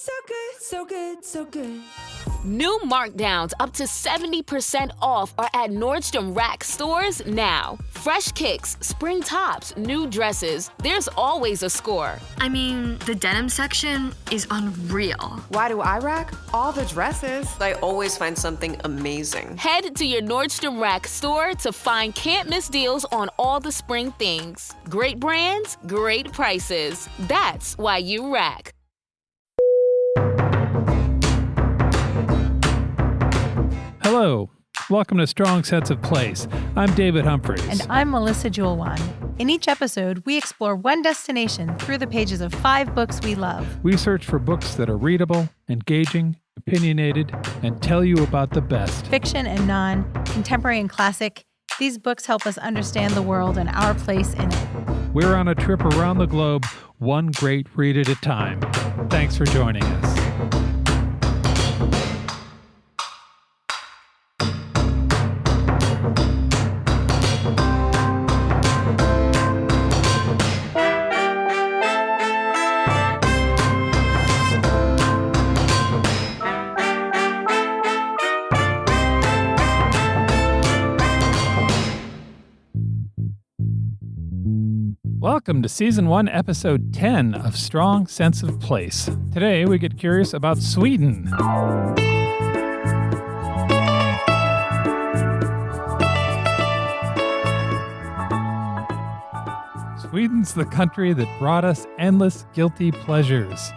So good, so good, so good. New markdowns up to 70% off are at Nordstrom Rack stores now. Fresh kicks, spring tops, new dresses. There's always a score. I mean, the denim section is unreal. Why do I rack? All the dresses. I always find something amazing. Head to your Nordstrom Rack store to find can't-miss deals on all the spring things. Great brands, great prices. That's why you rack. Hello. Welcome to Strong Sense of Place. I'm David Humphreys. And I'm Melissa Jewelwan. In each episode, we explore one destination through the pages of 5 books we love. We search for books that are readable, engaging, opinionated, and tell you about the best. Fiction and non, contemporary and classic, these books help us understand the world and our place in it. We're on a trip around the globe, one great read at a time. Thanks for joining us. Welcome to Season 1, Episode 10 of Strong Sense of Place. Today, we get curious about Sweden. Sweden's the country that brought us endless guilty pleasures.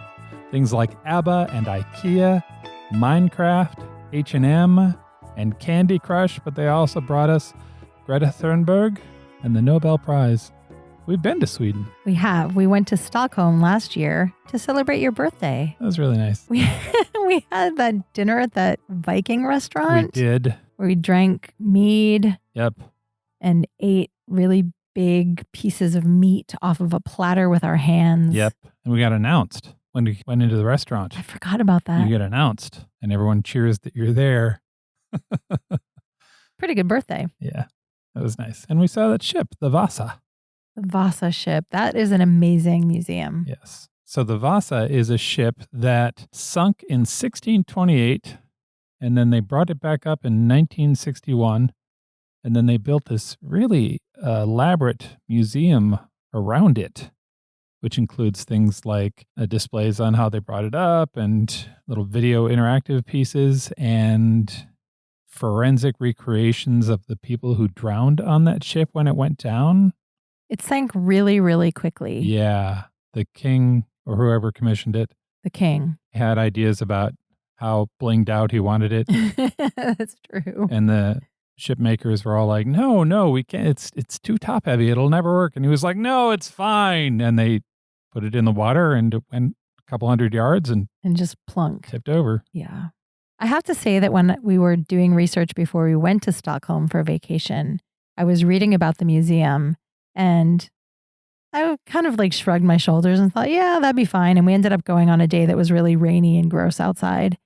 Things like ABBA and IKEA, Minecraft, H&M, and Candy Crush, but they also brought us Greta Thunberg and the Nobel Prize. We've been to Sweden. We have. We went to Stockholm last year to celebrate your birthday. That was really nice. We had that dinner at that Viking restaurant. We did. Where we drank mead. Yep. And ate really big pieces of meat off of a platter with our hands. Yep. And we got announced when we went into the restaurant. I forgot about that. You get announced and everyone cheers that you're there. Pretty good birthday. Yeah. That was nice. And we saw that ship, the Vasa. The Vasa ship. That is an amazing museum. Yes. So the Vasa is a ship that sunk in 1628, and then they brought it back up in 1961, and then they built this really elaborate museum around it, which includes things like displays on how they brought it up and little video interactive pieces and forensic recreations of the people who drowned on that ship when it went down. It sank really, really quickly. Yeah. The king or whoever commissioned it. The king. Had ideas about how blinged out he wanted it. That's true. And the ship makers were all like, no, we can't. It's too top heavy. It'll never work. And he was like, no, it's fine. And they put it in the water and it went a couple hundred yards and just plunk. Tipped over. Yeah. I have to say that when we were doing research before we went to Stockholm for vacation, I was reading about the museum. And I kind of like shrugged my shoulders and thought, yeah, that'd be fine. And we ended up going on a day that was really rainy and gross outside.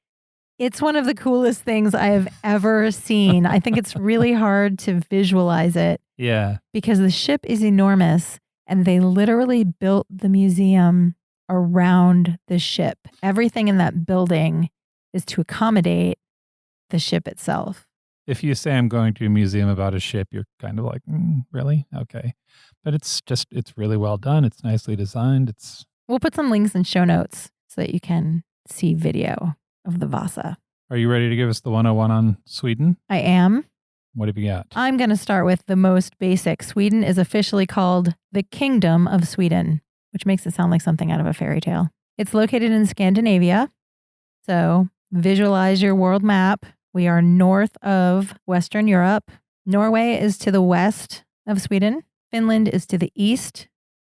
It's one of the coolest things I have ever seen. I think it's really hard to visualize it. Yeah. Because the ship is enormous and they literally built the museum around the ship. Everything in that building is to accommodate the ship itself. If you say I'm going to a museum about a ship, you're kind of like, really? Okay. But it's really well done. It's nicely designed. We'll put some links in show notes so that you can see video of the Vasa. Are you ready to give us the 101 on Sweden? I am. What have you got? I'm going to start with the most basic. Sweden is officially called the Kingdom of Sweden, which makes it sound like something out of a fairy tale. It's located in Scandinavia. So visualize your world map. We are north of Western Europe. Norway is to the west of Sweden. Finland is to the east,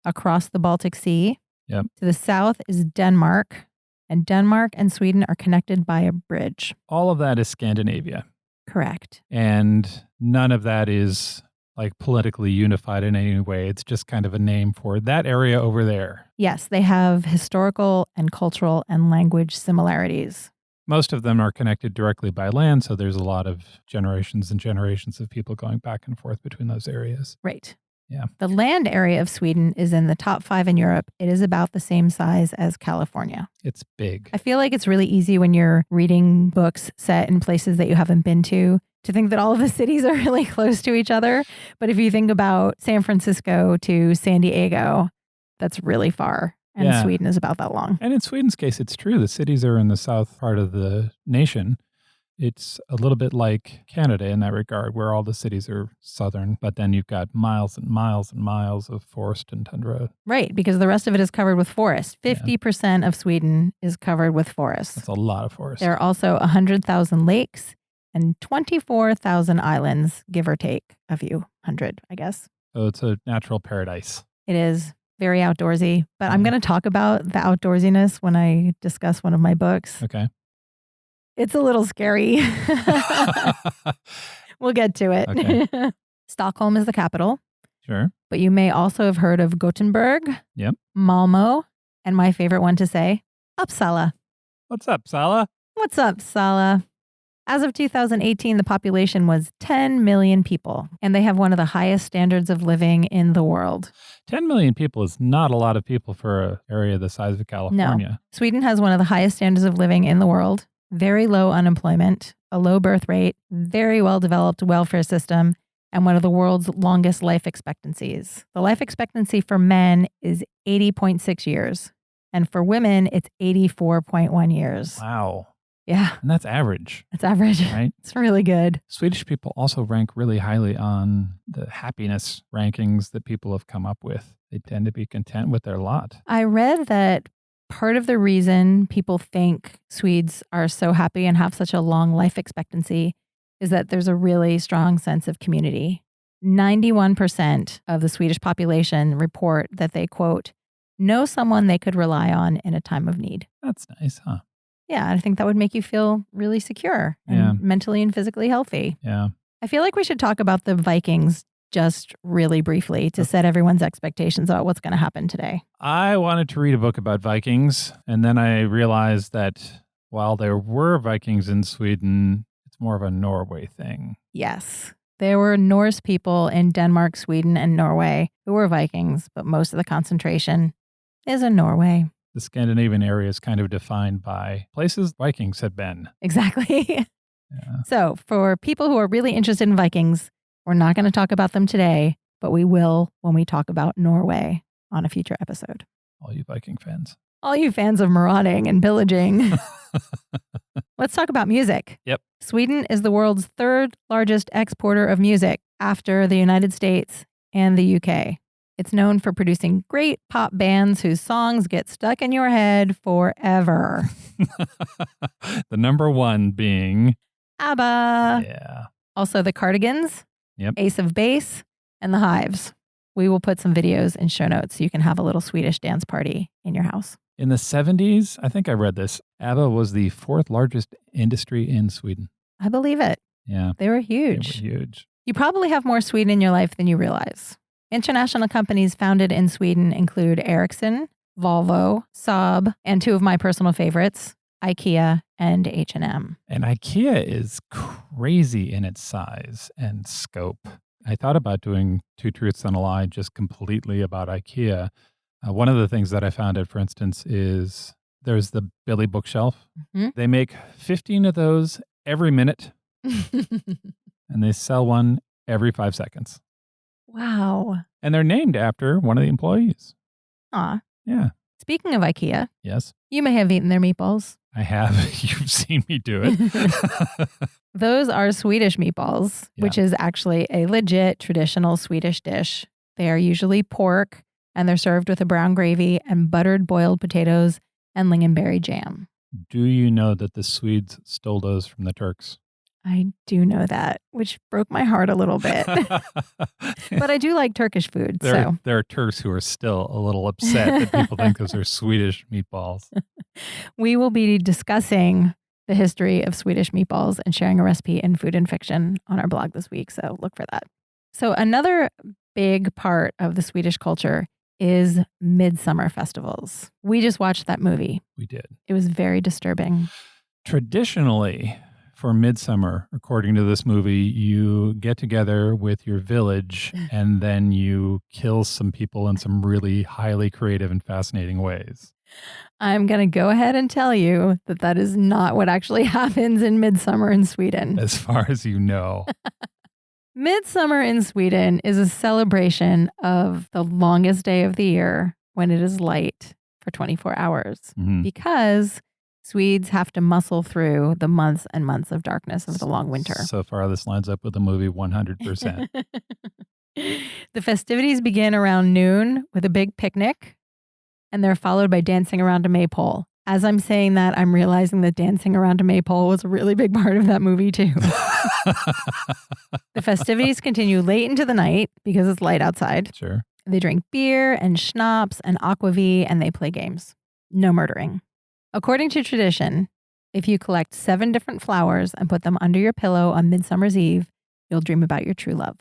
across the Baltic Sea. Yep. To the south is Denmark. And Denmark and Sweden are connected by a bridge. All of that is Scandinavia. Correct. And none of that is like politically unified in any way. It's just kind of a name for that area over there. Yes, they have historical and cultural and language similarities. Most of them are connected directly by land, so there's a lot of generations and generations of people going back and forth between those areas. Right. Yeah. The land area of Sweden is in the top 5 in Europe. It is about the same size as California. It's big. I feel like it's really easy when you're reading books set in places that you haven't been to think that all of the cities are really close to each other. But if you think about San Francisco to San Diego, that's really far. And Sweden is about that long. And in Sweden's case, it's true. The cities are in the south part of the nation. It's a little bit like Canada in that regard, where all the cities are southern, but then you've got miles and miles and miles of forest and tundra. Right, because the rest of it is covered with forest. 50% of Sweden is covered with forest. That's a lot of forest. There are also 100,000 lakes and 24,000 islands, give or take a few hundred, I guess. So it's a natural paradise. It is very outdoorsy, but I'm going to talk about the outdoorsiness when I discuss one of my books. Okay. It's a little scary. We'll get to it. Okay. Stockholm is the capital. Sure. But you may also have heard of Gothenburg, Yep. Malmo, and my favorite one to say, Uppsala. What's up, Sala? What's up, Sala? As of 2018, the population was 10 million people, and they have one of the highest standards of living in the world. 10 million people is not a lot of people for an area the size of California. No. Sweden has one of the highest standards of living in the world. Very low unemployment, a low birth rate, very well-developed welfare system, and one of the world's longest life expectancies. The life expectancy for men is 80.6 years, and for women, it's 84.1 years. Wow. Yeah. And that's average. That's average. Right? It's really good. Swedish people also rank really highly on the happiness rankings that people have come up with. They tend to be content with their lot. I read that part of the reason people think Swedes are so happy and have such a long life expectancy is that there's a really strong sense of community. 91% of the Swedish population report that they, quote, know someone they could rely on in a time of need. That's nice, huh? Yeah, I think that would make you feel really secure and mentally and physically healthy. Yeah. I feel like we should talk about the Vikings just really briefly to set everyone's expectations about what's going to happen today. I wanted to read a book about Vikings, and then I realized that while there were Vikings in Sweden, it's more of a Norway thing. Yes. There were Norse people in Denmark, Sweden, and Norway who were Vikings, but most of the concentration is in Norway. The Scandinavian area is kind of defined by places Vikings had been. Exactly. Yeah. So for people who are really interested in Vikings, we're not going to talk about them today, but we will when we talk about Norway on a future episode. All you Viking fans. All you fans of marauding and pillaging. Let's talk about music. Yep. Sweden is the world's 3rd largest exporter of music after the United States and the UK. It's known for producing great pop bands whose songs get stuck in your head forever. The number one being ABBA. Yeah. Also the Cardigans, Yep. Ace of Base, and the Hives. We will put some videos in show notes so you can have a little Swedish dance party in your house. In the 70s, I think I read this, ABBA was the 4th largest industry in Sweden. I believe it. Yeah. They were huge. They were huge. You probably have more Sweden in your life than you realize. International companies founded in Sweden include Ericsson, Volvo, Saab, and 2 of my personal favorites, IKEA and H&M. And IKEA is crazy in its size and scope. I thought about doing 2 Truths and a Lie just completely about IKEA. One of the things that I found out, for instance, is there's the Billy bookshelf. Mm-hmm. They make 15 of those every minute, and they sell one every 5 seconds. Wow. And they're named after one of the employees. Aw. Yeah. Speaking of IKEA, Yes, you may have eaten their meatballs. I have. You've seen me do it. Those are Swedish meatballs, which is actually a legit traditional Swedish dish. They are usually pork, and they're served with a brown gravy and buttered boiled potatoes and lingonberry jam. Do you know that the Swedes stole those from the Turks? I do know that, which broke my heart a little bit. But I do like Turkish food. There are Turks who are still a little upset that people think those are Swedish meatballs. We will be discussing the history of Swedish meatballs and sharing a recipe in Food and Fiction on our blog this week. So look for that. So another big part of the Swedish culture is Midsommar festivals. We just watched that movie. We did. It was very disturbing. Traditionally, for Midsommar, according to this movie, you get together with your village and then you kill some people in some really highly creative and fascinating ways. I'm going to go ahead and tell you that that is not what actually happens in Midsommar in Sweden. As far as you know. Midsummer in Sweden is a celebration of the longest day of the year when it is light for 24 hours because Swedes have to muscle through the months and months of darkness of the long winter. So far, this lines up with the movie 100%. The festivities begin around noon with a big picnic, and they're followed by dancing around a maypole. As I'm saying that, I'm realizing that dancing around a maypole was a really big part of that movie, too. The festivities continue late into the night because it's light outside. Sure. They drink beer and schnapps and aquavit, and they play games. No murdering. According to tradition, if you collect 7 different flowers and put them under your pillow on Midsummer's Eve, you'll dream about your true love.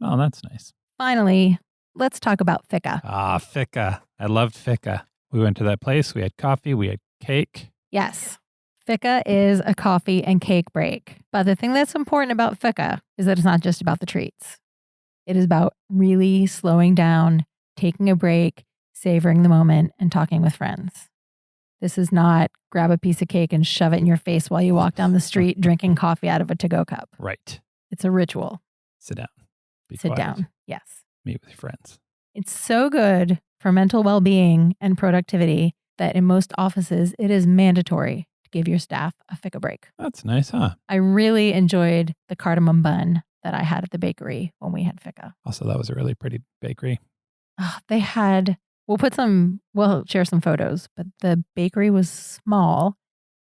Oh, that's nice. Finally, let's talk about fika. Ah, fika. I loved fika. We went to that place. We had coffee. We had cake. Yes. Fika is a coffee and cake break. But the thing that's important about fika is that it's not just about the treats. It is about really slowing down, taking a break, savoring the moment, and talking with friends. This is not grab a piece of cake and shove it in your face while you walk down the street drinking coffee out of a to-go cup. Right. It's a ritual. Sit down. Be Sit quiet. down. Yes. Meet with your friends. It's so good for mental well-being and productivity that in most offices, it is mandatory to give your staff a fika break. That's nice, huh? I really enjoyed the cardamom bun that I had at the bakery when we had fika. Also, that was a really pretty bakery. They had, we'll share some photos, but the bakery was small.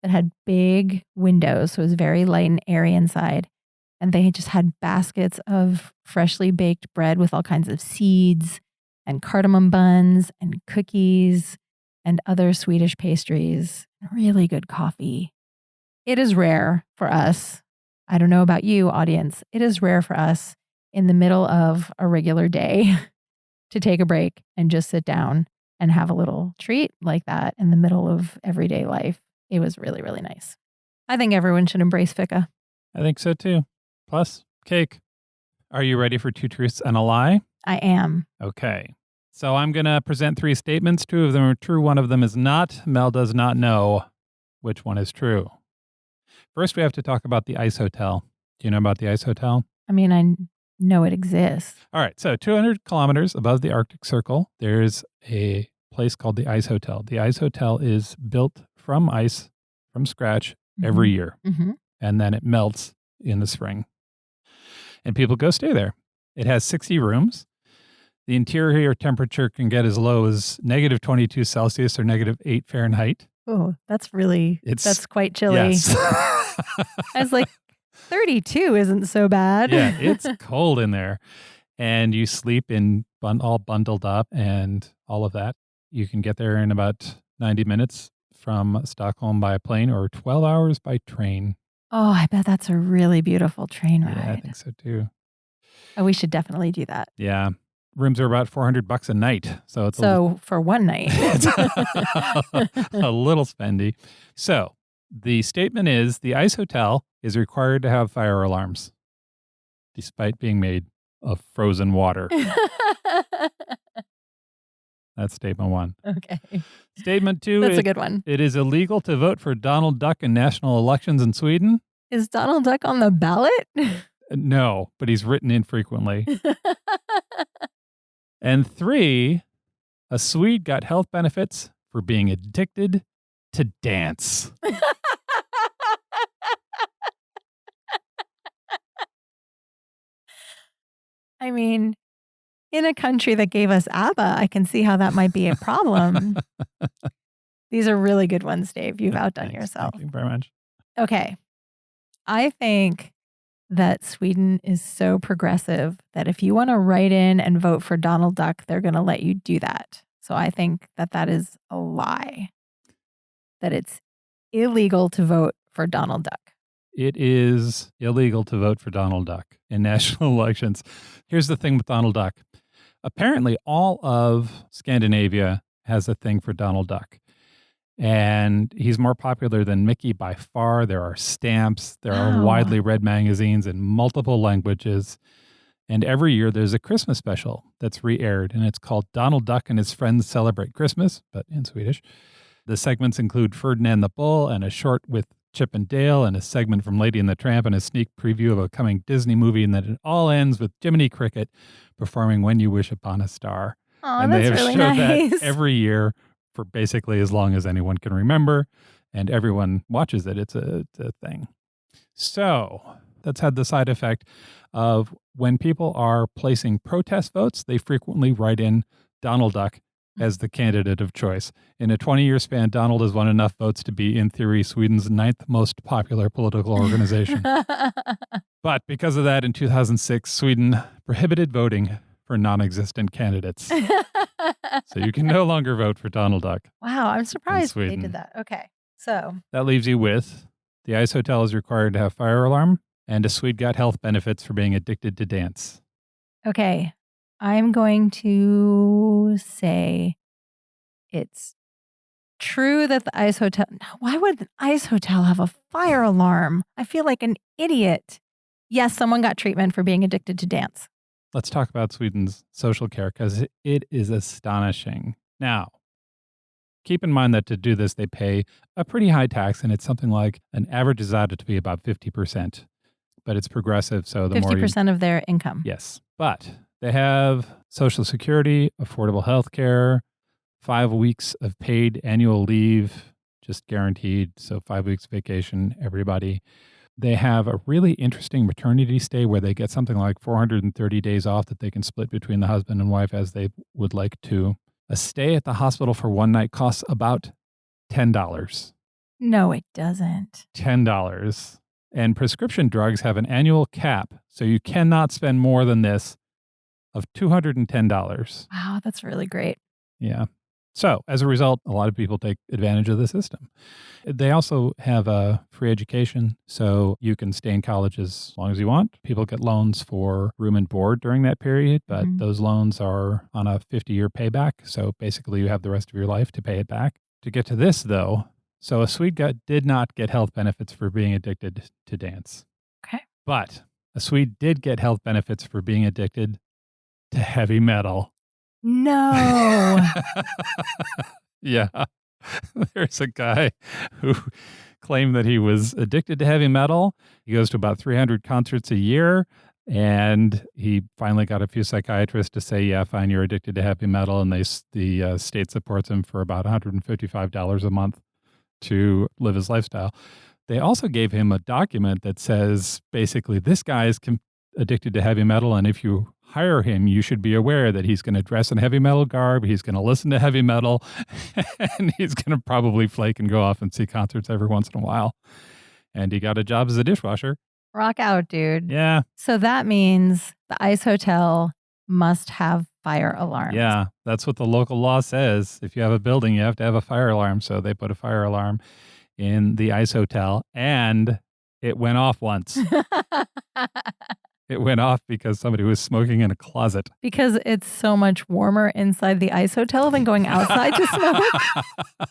It had big windows, so it was very light and airy inside. And they just had baskets of freshly baked bread with all kinds of seeds and cardamom buns and cookies and other Swedish pastries. Really good coffee. It is rare for us. I don't know about you, audience. It is rare for us in the middle of a regular day to take a break and just sit down and have a little treat like that in the middle of everyday life. It was really, really nice. I think everyone should embrace fika. I think so too. Plus, cake. Are you ready for 2 truths and a lie? I am. Okay. So I'm going to present 3 statements. 2 of them are true. 1 of them is not. Mel does not know which one is true. First, we have to talk about the Ice Hotel. Do you know about the Ice Hotel? I mean, I know it exists. All right. So 200 kilometers above the Arctic Circle, there's a place called the Ice Hotel. The Ice Hotel is built from ice, from scratch, every year. And then it melts in the spring. And people go stay there. It has 60 rooms. The interior temperature can get as low as negative 22 Celsius or negative 8 Fahrenheit. Oh, that's quite chilly. Yes. I was like, 32 isn't so bad. Yeah, it's cold in there. And you sleep in all bundled up and all of that. You can get there in about 90 minutes from Stockholm by plane or 12 hours by train. Oh, I bet that's a really beautiful train ride. Yeah, I think so too. Oh, we should definitely do that. Yeah. Rooms are about $400 a night. So it's for one night. it's a little spendy. So the statement is the Ice Hotel is required to have fire alarms despite being made of frozen water. That's statement 1. Okay. Statement 2. That's a good one. It is illegal to vote for Donald Duck in national elections in Sweden. Is Donald Duck on the ballot? No, but he's written infrequently. And 3, a Swede got health benefits for being addicted to dance. I mean, in a country that gave us ABBA, I can see how that might be a problem. These are really good ones, Dave. You've outdone yourself. Thank you very much. Okay. I think that Sweden is so progressive that if you want to write in and vote for Donald Duck, they're going to let you do that. So I think that that is a lie, that it's illegal to vote for Donald Duck. It is illegal to vote for Donald Duck in national elections. Here's the thing with Donald Duck. Apparently, all of Scandinavia has a thing for Donald Duck. And he's more popular than Mickey by far. There are stamps. There are widely read magazines in multiple languages. And every year there's a Christmas special that's re-aired, and it's called Donald Duck and His Friends Celebrate Christmas, but in Swedish. The segments include Ferdinand the Bull and a short with Chip and Dale and a segment from Lady and the Tramp and a sneak preview of a coming Disney movie, and then it all ends with Jiminy Cricket performing When You Wish Upon a Star. Oh, And that's they have really showed nice. that every year for basically as long as anyone can remember, and everyone watches it. It's a thing. So that's had the side effect of when people are placing protest votes, they frequently write in Donald Duck as the candidate of choice. In a 20-year span, Donald has won enough votes to be, in theory, Sweden's 9th most popular political organization. But because of that, in 2006, Sweden prohibited voting for non-existent candidates. So you can no longer vote for Donald Duck. Wow, I'm surprised they Sweden. did that. Okay, so That leaves you with the ice hotel is required to have fire alarm, and a Swede got health benefits for being addicted to dance. okay, I'm going to say it's true that the ice hotel. Why would an ice hotel have a fire alarm? I feel like an idiot. Yes, someone got treatment for being addicted to dance. Let's talk about Sweden's social care because it is astonishing. Now, keep in mind that to do this, they pay a pretty high tax, and it's something like an average is ought to be about 50%, but it's progressive. So the more 50% of their income. Yes, but they have Social Security, affordable health care, 5 weeks of paid annual leave, just guaranteed. So 5 weeks vacation, everybody. They have a really interesting maternity stay where they get something like 430 days off that they can split between the husband and wife as they would like to. A stay at the hospital for one night costs about $10. No, it doesn't. $10. And prescription drugs have an annual cap, so you cannot spend more than this of $210. Wow, that's really great. Yeah. So as a result, a lot of people take advantage of the system. They also have a free education, so you can stay in college as long as you want. People get loans for room and board during that period, but those loans are on a 50-year payback. So basically you have the rest of your life to pay it back. To get to this, though, so a Swede did not get health benefits for being addicted to dance. Okay. But a Swede did get health benefits for being addicted to heavy metal. No. Yeah. There's a guy who claimed that he was addicted to heavy metal. He goes to about 300 concerts a year, and he finally got a few psychiatrists to say, yeah, fine, you're addicted to heavy metal, and the state supports him for about $155 a month to live his lifestyle. They also gave him a document that says, basically, this guy is addicted to heavy metal, and if you hire him, you should be aware that he's going to dress in heavy metal garb, he's going to listen to heavy metal, and he's going to probably flake and go off and see concerts every once in a while. And he got a job as a dishwasher. Rock out, dude. Yeah. So that means the ice hotel must have fire alarms. Yeah, that's what the local law says. If you have a building, you have to have a fire alarm. So they put a fire alarm in the ice hotel, and it went off once. It went off because somebody was smoking in a closet. Because it's so much warmer inside the ice hotel than going outside to smoke.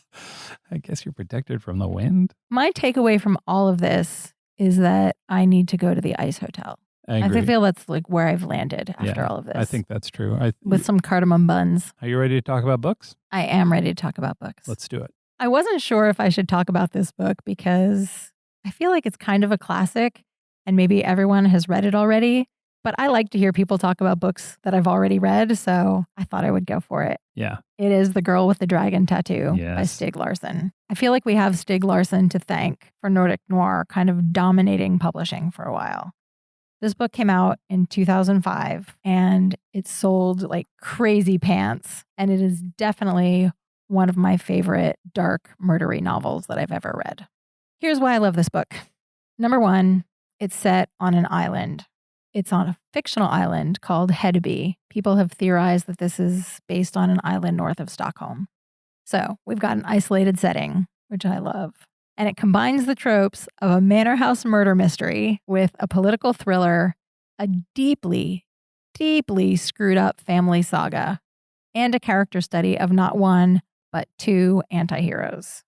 I guess you're protected from the wind. My takeaway from all of this is that I need to go to the ice hotel. I agree. I feel that's like where I've landed after all of this. I think that's true. With some cardamom buns. Are you ready to talk about books? I am ready to talk about books. Let's do it. I wasn't sure if I should talk about this book because I feel like it's kind of a classic and maybe everyone has read it already. But I like to hear people talk about books that I've already read, so I thought I would go for it. Yeah. It is The Girl with the Dragon Tattoo by Yes. Stig Larsson. I feel like we have Stig Larsson to thank for Nordic noir kind of dominating publishing for a while. This book came out in 2005 and it sold like crazy pants. And it is definitely one of my favorite dark murdery novels that I've ever read. Here's why I love this book. Number one, it's set on an island. It's on a fictional island called Hedeby. People have theorized that this is based on an island north of Stockholm. So we've got an isolated setting, which I love. And it combines the tropes of a manor house murder mystery with a political thriller, a deeply, deeply screwed up family saga, and a character study of not one, but two anti-heroes.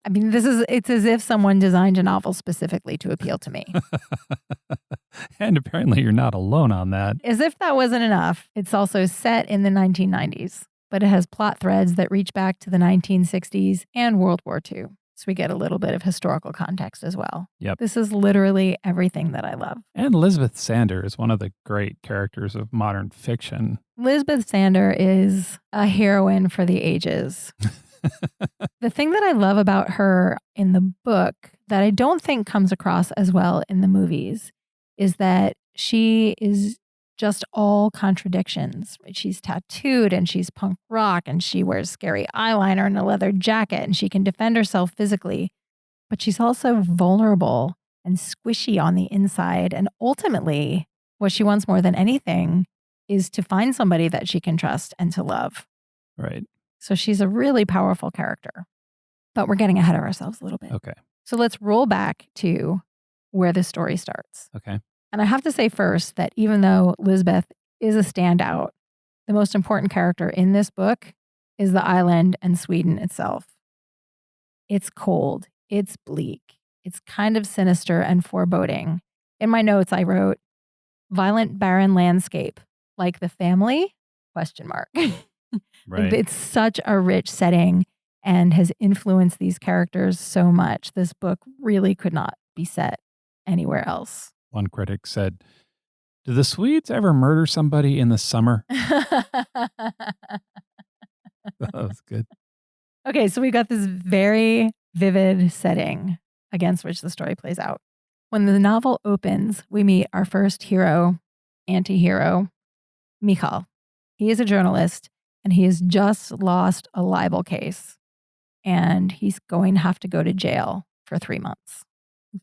I mean, it's as if someone designed a novel specifically to appeal to me. And apparently you're not alone on that. As if that wasn't enough, it's also set in the 1990s, but it has plot threads that reach back to the 1960s and World War II. So we get a little bit of historical context as well. Yep. This is literally everything that I love. And Elizabeth Sander is one of the great characters of modern fiction. Elizabeth Sander is a heroine for the ages. The thing that I love about her in the book that I don't think comes across as well in the movies is that she is just all contradictions. She's tattooed and she's punk rock and she wears scary eyeliner and a leather jacket and she can defend herself physically, but she's also vulnerable and squishy on the inside. And ultimately, what she wants more than anything is to find somebody that she can trust and to love. Right. So she's a really powerful character, but we're getting ahead of ourselves a little bit. Okay. So let's roll back to where the story starts. Okay. And I have to say first that even though Lisbeth is a standout, the most important character in this book is the island and Sweden itself. It's cold. It's bleak. It's kind of sinister and foreboding. In my notes, I wrote, violent, barren landscape, like the family, ? Right. It's such a rich setting and has influenced these characters so much. This book really could not be set anywhere else. One critic said, "Do the Swedes ever murder somebody in the summer?" That was good. Okay, so we got this very vivid setting against which the story plays out. When the novel opens, we meet our first hero, anti-hero, Michal. He is a journalist and he has just lost a libel case and he's going to have to go to jail for 3 months.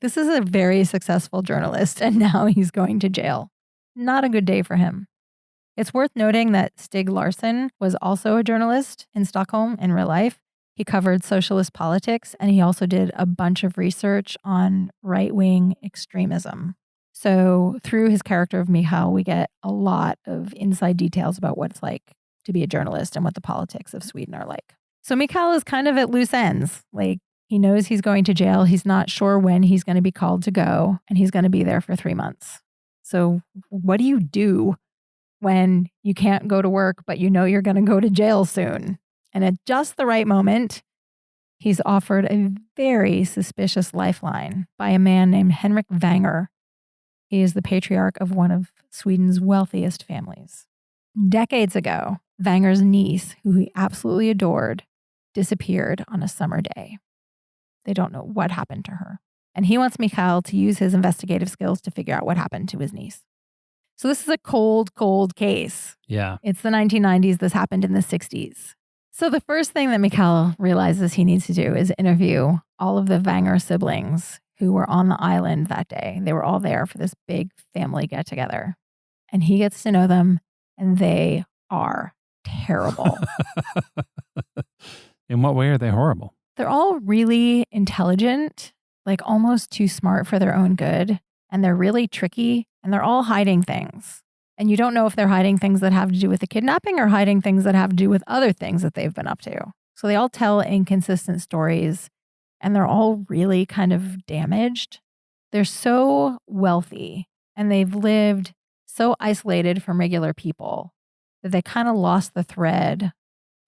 This is a very successful journalist and now he's going to jail. Not a good day for him. It's worth noting that Stig Larsson was also a journalist in Stockholm in real life. He covered socialist politics and he also did a bunch of research on right-wing extremism. So through his character of Michal, we get a lot of inside details about what it's like to be a journalist and what the politics of Sweden are like. So Michal is kind of at loose ends. Like, he knows he's going to jail. He's not sure when he's going to be called to go, and he's going to be there for 3 months. So what do you do when you can't go to work, but you know you're going to go to jail soon? And at just the right moment, he's offered a very suspicious lifeline by a man named Henrik Vanger. He is the patriarch of one of Sweden's wealthiest families. Decades ago, Vanger's niece, who he absolutely adored, disappeared on a summer day. They don't know what happened to her. And he wants Michal to use his investigative skills to figure out what happened to his niece. So this is a cold, cold case. Yeah. It's the 1990s. This happened in the 60s. So the first thing that Michal realizes he needs to do is interview all of the Vanger siblings who were on the island that day. They were all there for this big family get-together. And he gets to know them, and they are terrible. In what way are they horrible? They're all really intelligent, like almost too smart for their own good. And they're really tricky, and they're all hiding things. And you don't know if they're hiding things that have to do with the kidnapping or hiding things that have to do with other things that they've been up to. So they all tell inconsistent stories, and they're all really kind of damaged. They're so wealthy, and they've lived so isolated from regular people that they kind of lost the thread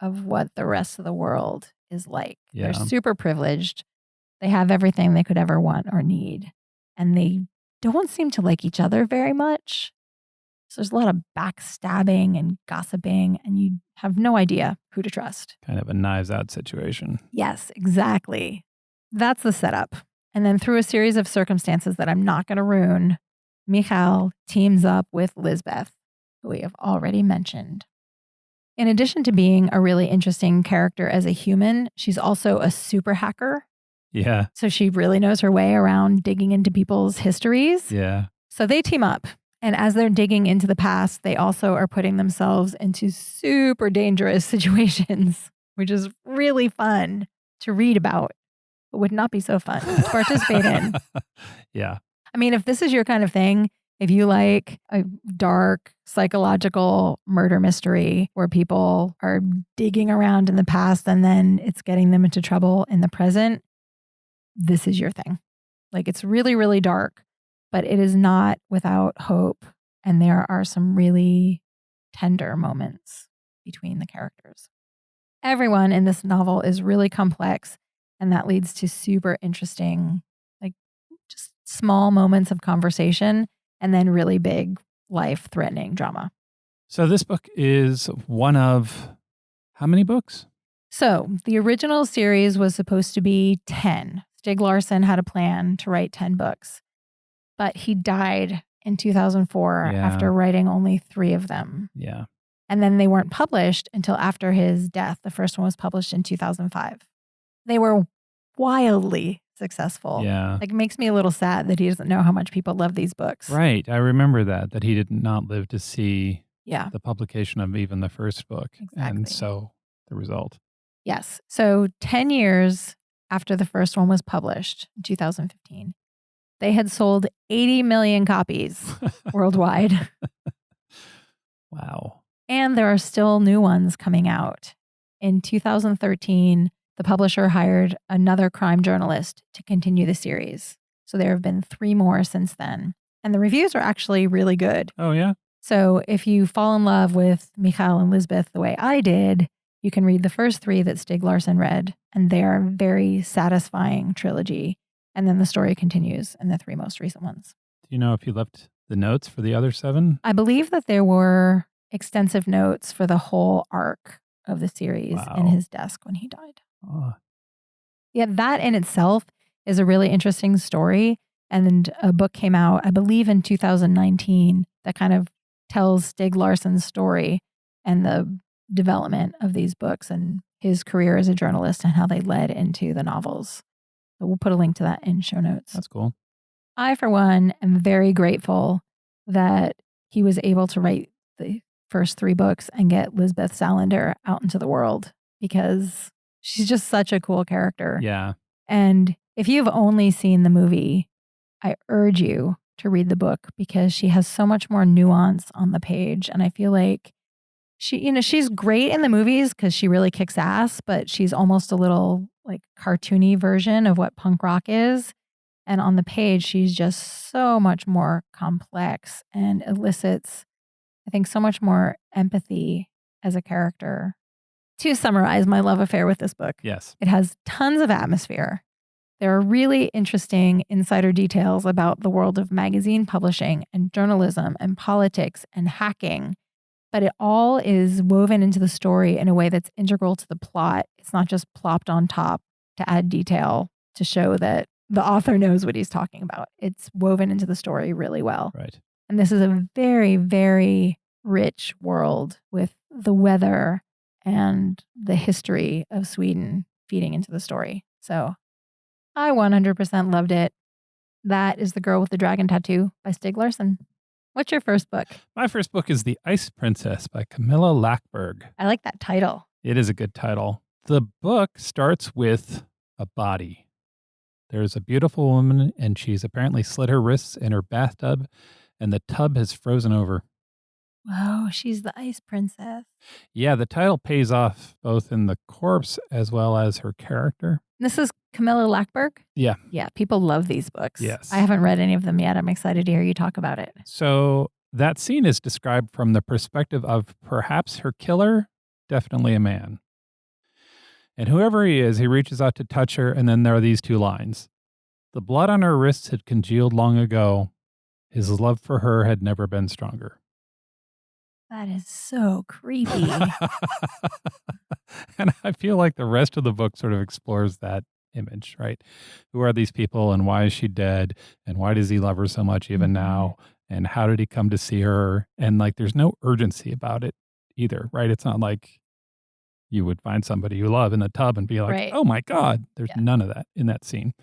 of what the rest of the world is like. Yeah. They're super privileged. They have everything they could ever want or need, and they don't seem to like each other very much. So there's a lot of backstabbing and gossiping, and you have no idea who to trust. Kind of a Knives Out situation. Yes, exactly. That's the setup. And then through a series of circumstances that I'm not going to ruin, Michal teams up with Lisbeth, who we have already mentioned. In addition to being a really interesting character as a human, she's also a super hacker. Yeah. So she really knows her way around digging into people's histories. Yeah. So they team up. And as they're digging into the past, they also are putting themselves into super dangerous situations, which is really fun to read about, but would not be so fun to participate in. Yeah. I mean, if this is your kind of thing, if you like a dark psychological murder mystery where people are digging around in the past and then it's getting them into trouble in the present, this is your thing. Like it's really, really dark, but it is not without hope. And there are some really tender moments between the characters. Everyone in this novel is really complex, and that leads to super interesting, like just small moments of conversation and then really big life-threatening drama. So this book is one of how many books? So the original series was supposed to be 10. Stig Larsson had a plan to write 10 books, but he died in 2004 after writing only 3 of them. Yeah. And then they weren't published until after his death. The first one was published in 2005. They were wildly successful. Yeah. Like, it makes me a little sad that he doesn't know how much people love these books. Right. I remember that he did not live to see Yeah. the publication of even the first book. Exactly. And so the result. Yes. So 10 years after the first one was published in 2015, they had sold 80 million copies worldwide. Wow. And there are still new ones coming out. In 2013, the publisher hired another crime journalist to continue the series. So there have been 3 more since then. And the reviews are actually really good. Oh, yeah? So if you fall in love with Michael and Lisbeth the way I did, you can read the first 3 that Stig Larsson read. And they are a very satisfying trilogy. And then the story continues in the 3 most recent ones. Do you know if he left the notes for the other 7? I believe that there were extensive notes for the whole arc of the series in his desk when he died. Oh. Yeah, that in itself is a really interesting story. And a book came out, I believe in 2019, that kind of tells Stig Larsson's story and the development of these books and his career as a journalist and how they led into the novels. So we'll put a link to that in show notes. That's cool. I, for one, am very grateful that he was able to write the first 3 books and get Lisbeth Salander out into the world, because she's just such a cool character. Yeah. And if you've only seen the movie, I urge you to read the book, because she has so much more nuance on the page. And I feel like she's great in the movies because she really kicks ass, but she's almost a little like cartoony version of what punk rock is. And on the page, she's just so much more complex and elicits, I think, so much more empathy as a character. To summarize my love affair with this book, Yes. it has tons of atmosphere. There are really interesting insider details about the world of magazine publishing and journalism and politics and hacking, but it all is woven into the story in a way that's integral to the plot. It's not just plopped on top to add detail to show that the author knows what he's talking about. It's woven into the story really well. Right. And this is a very, very rich world with the weather and the history of Sweden feeding into the story. So I 100% loved it. That is The Girl with the Dragon Tattoo by Stig Larsson. What's your first book? My first book is The Ice Princess by Camilla Lackberg. I like that title. It is a good title. The book starts with a body. There's a beautiful woman, and she's apparently slit her wrists in her bathtub, and the tub has frozen over. Whoa, she's the Ice Princess. Yeah, the title pays off both in the corpse as well as her character. This is Camilla Lackberg? Yeah. Yeah, people love these books. Yes. I haven't read any of them yet. I'm excited to hear you talk about it. So that scene is described from the perspective of perhaps her killer, definitely a man. And whoever he is, he reaches out to touch her, and then there are these 2 lines. The blood on her wrists had congealed long ago. His love for her had never been stronger. That is so creepy. And I feel like the rest of the book sort of explores that image, right? Who are these people, and why is she dead? And why does he love her so much even now? And how did he come to see her? And like, there's no urgency about it either, right? It's not like you would find somebody you love in a tub and be like, Right. oh my God, there's none of that in that scene.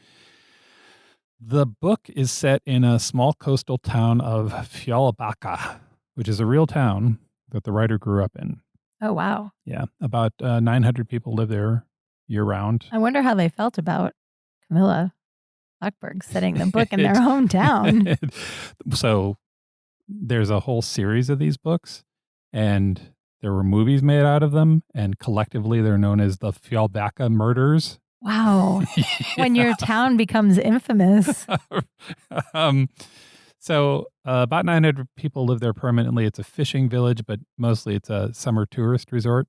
The book is set in a small coastal town of Fjällbacka, which is a real town that the writer grew up in. Oh, wow. Yeah, about 900 people live there year round. I wonder how they felt about Camilla Lackberg setting the book in their hometown. So there's a whole series of these books, and there were movies made out of them, and collectively they're known as the Fjällbacka murders. Wow. When your town becomes infamous. So about 900 people live there permanently. It's a fishing village, but mostly it's a summer tourist resort.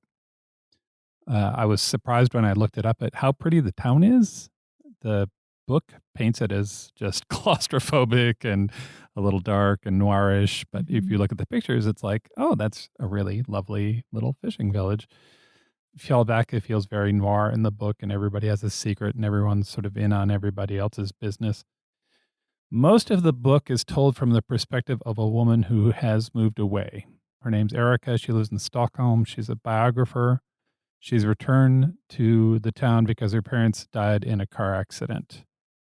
I was surprised when I looked it up at how pretty the town is. The book paints it as just claustrophobic and a little dark and noirish. But if you look at the pictures, it's like, oh, that's a really lovely little fishing village. Fjellback, it feels very noir in the book, and everybody has a secret and everyone's sort of in on everybody else's business. Most of the book is told from the perspective of a woman who has moved away. Her name's Erica. She lives in Stockholm. She's a biographer. She's returned to the town because her parents died in a car accident.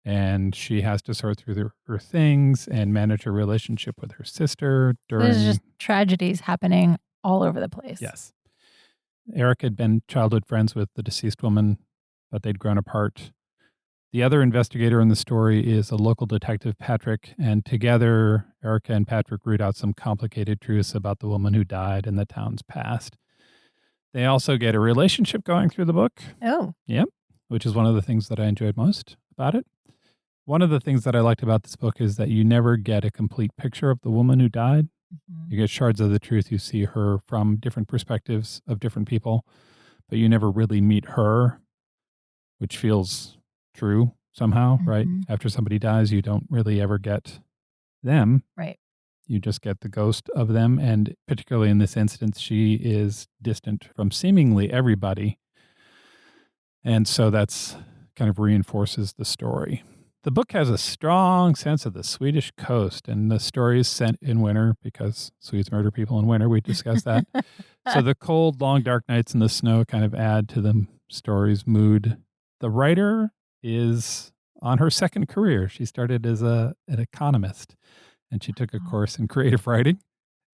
And she has to sort through her things and manage her relationship with her sister during... There's just tragedies happening all over the place. Yes. Erica had been childhood friends with the deceased woman, but they'd grown apart. The other investigator in the story is a local detective, Patrick, and together, Erica and Patrick root out some complicated truths about the woman who died in the town's past. They also get a relationship going through the book. Oh. Yep, which is one of the things that I enjoyed most about it. One of the things that I liked about this book is that you never get a complete picture of the woman who died. You get shards of the truth. You see her from different perspectives of different people, but you never really meet her, which feels true somehow, right? After somebody dies, you don't really ever get them. Right. You just get the ghost of them. And particularly in this instance, she is distant from seemingly everybody. And so that's kind of reinforces the story. The book has a strong sense of the Swedish coast, and the story is set in winter because Swedes murder people in winter. We discussed that. So the cold, long, dark nights in the snow kind of add to the story's mood. The writer is on her second career. She started as an economist, and she took a course in creative writing,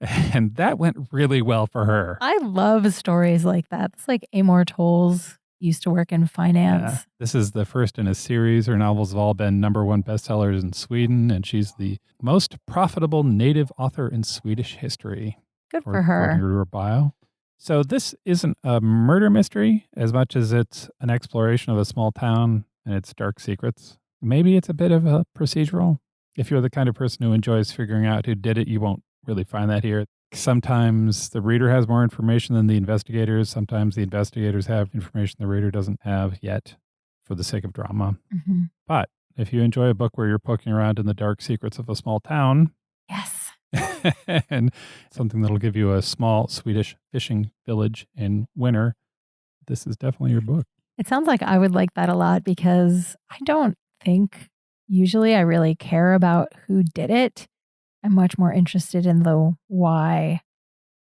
and that went really well for her. I love stories like that. It's like Amor Tolls used to work in finance. Yeah. This is the first in a series. Her novels have all been #1 bestsellers in Sweden, and she's the most profitable native author in Swedish history. Good for her. According to her bio. So this isn't a murder mystery as much as it's an exploration of a small town and its dark secrets. Maybe it's a bit of a procedural. If you're the kind of person who enjoys figuring out who did it, you won't really find that here. Sometimes the reader has more information than the investigators. Sometimes the investigators have information the reader doesn't have yet for the sake of drama. But if you enjoy a book where you're poking around in the dark secrets of a small town, Yes. and something that'll give you a small Swedish fishing village in winter, this is definitely your book. It sounds like I would like that a lot because I don't think usually I really care about who did it. I'm much more interested in the why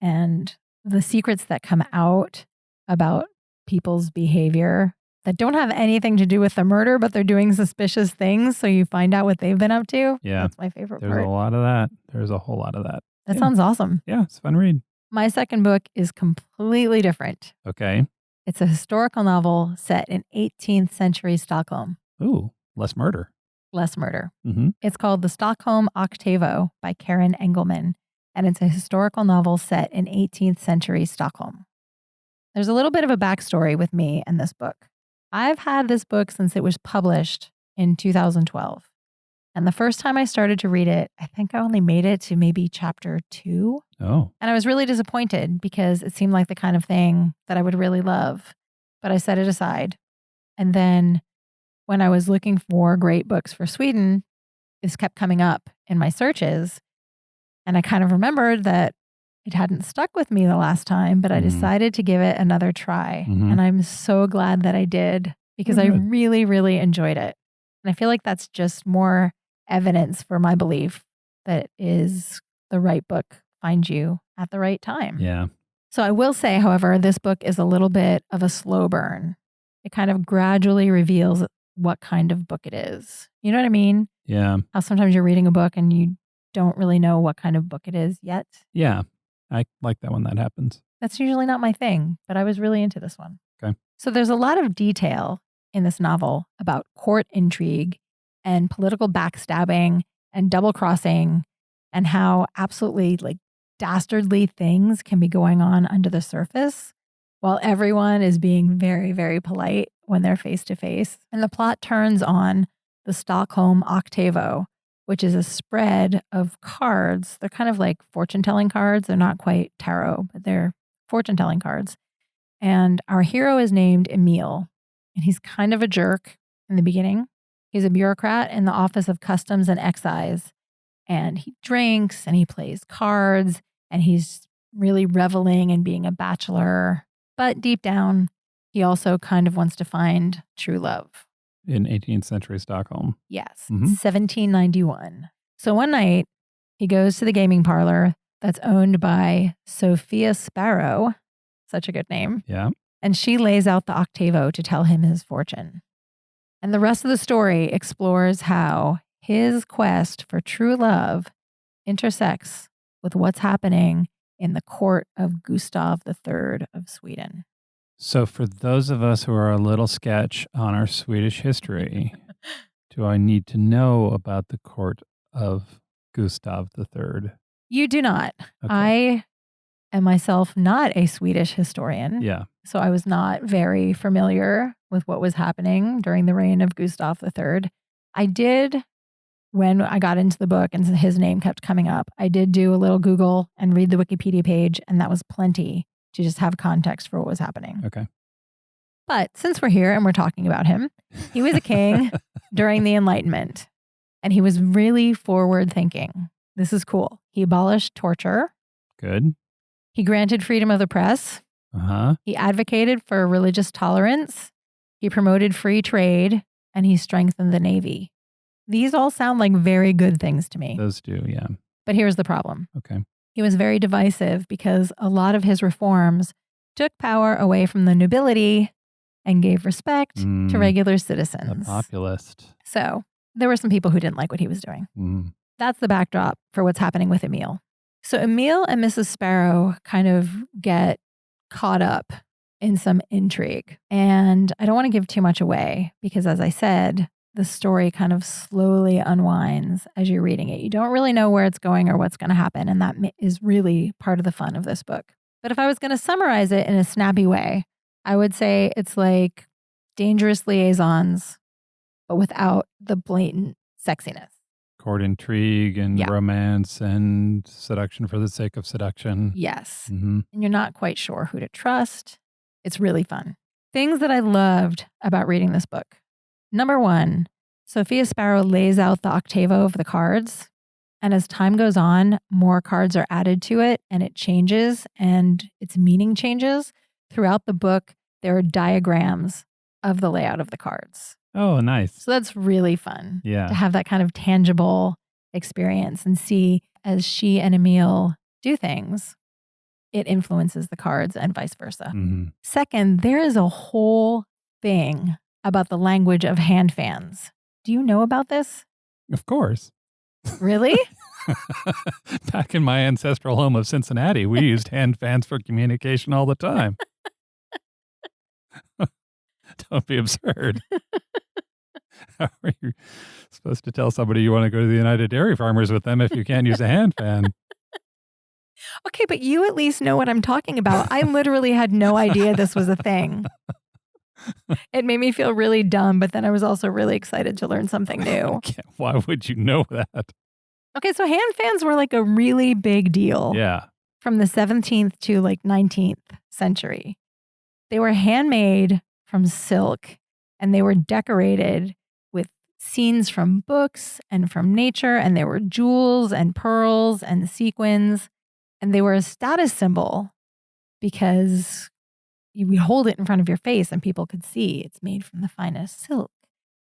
and the secrets that come out about people's behavior that don't have anything to do with the murder, but they're doing suspicious things. So you find out what they've been up to. Yeah. That's my favorite There's part. a lot of that. There's a whole lot of that. That sounds awesome. Yeah, it's a fun read. My second book is completely different. Okay. It's a historical novel set in 18th century Stockholm. Ooh, less murder. Less murder. Mm-hmm. It's called The Stockholm Octavo by Karen Engelman, and it's a historical novel set in 18th century Stockholm. There's a little bit of a backstory with me and this book. I've had this book since it was published in 2012. And the first time I started to read it, I think I only made it to maybe chapter 2. Oh. And I was really disappointed because it seemed like the kind of thing that I would really love. But I set it aside. And then when I was looking for great books for Sweden, this kept coming up in my searches. And I kind of remembered that it hadn't stuck with me the last time, but I decided to give it another try. And I'm so glad that I did because I really, really enjoyed it. And I feel like that's just more evidence for my belief that is the right book finds you at the right time. Yeah. So I will say, however, this book is a little bit of a slow burn. It kind of gradually reveals what kind of book it is. You know what I mean? Yeah. How sometimes you're reading a book and you don't really know what kind of book it is yet. Yeah. I like that when that happens. That's usually not my thing, but I was really into this one. Okay. So there's a lot of detail in this novel about court intrigue and political backstabbing and double crossing and how absolutely like dastardly things can be going on under the surface while everyone is being very, very polite when they're face to face. And the plot turns on the Stockholm octavo, which is a spread of cards. They're kind of like fortune-telling cards. They're not quite tarot, but they're fortune-telling cards. And our hero is named Emil, and he's kind of a jerk in the beginning. He's a bureaucrat in the Office of Customs and Excise, and he drinks and he plays cards, and he's really reveling in being a bachelor. But deep down, he also kind of wants to find true love. In 18th century Stockholm. Yes, Mhm. 1791. So one night, he goes to the gaming parlor that's owned by Sophia Sparrow, such a good name, Yeah. and she lays out the octavo to tell him his fortune. And the rest of the story explores how his quest for true love intersects with what's happening in the court of Gustav III of Sweden. So for those of us who are a little sketch on our Swedish history, do I need to know about the court of Gustav III? You do not. Okay. I am myself not a Swedish historian. Yeah. So I was not very familiar with what was happening during the reign of Gustav III. I did, when I got into the book and his name kept coming up, I did do a little Google and read the Wikipedia page, and that was plenty to just have context for what was happening. Okay. But since we're here and we're talking about him, he was a king during the Enlightenment, and he was really forward thinking. This is cool. He abolished torture. Good. He granted freedom of the press. Uh-huh. He advocated for religious tolerance. He promoted free trade, and he strengthened the Navy. These all sound like very good things to me. Those do, yeah. But here's the problem. Okay. He was very divisive because a lot of his reforms took power away from the nobility and gave respect to regular The citizens. populist. So there were some people who didn't like what he was doing. Mm. That's the backdrop for what's happening with Emil. So Emil and Mrs. Sparrow kind of get caught up in some intrigue. And I don't want to give too much away because, as I said, the story kind of slowly unwinds as you're reading it. You don't really know where it's going or what's going to happen. And that is really part of the fun of this book. But if I was going to summarize it in a snappy way, I would say it's like Dangerous Liaisons, but without the blatant sexiness. Court intrigue and Yeah. romance and seduction for the sake of seduction. Yes. Mm-hmm. And you're not quite sure who to trust. It's really fun. Things that I loved about reading this book. Number one, Sophia Sparrow lays out the octavo of the cards. And as time goes on, more cards are added to it and it changes and its meaning changes. Throughout the book, there are diagrams of the layout of the cards. Oh, nice. So that's really fun to Yeah. have that kind of tangible experience and see as she and Emil do things, it influences the cards and vice versa. Mm-hmm. Second, there is a whole thing about the language of hand fans. Do you know about this? Of course. Really? Back in my ancestral home of Cincinnati, we used hand fans for communication all the time. Don't be absurd. How are you supposed to tell somebody you want to go to the United Dairy Farmers with them if you can't use a hand fan? Okay, but you at least know what I'm talking about. I literally had no idea this was a thing. It made me feel really dumb, but then I was also really excited to learn something new. Okay, why would you know that? Okay, so hand fans were like a really big deal Yeah. from the 17th to like 19th century. They were handmade from silk and they were decorated with scenes from books and from nature, and there were jewels and pearls and sequins, and they were a status symbol because you would hold it in front of your face and people could see it's made from the finest silk.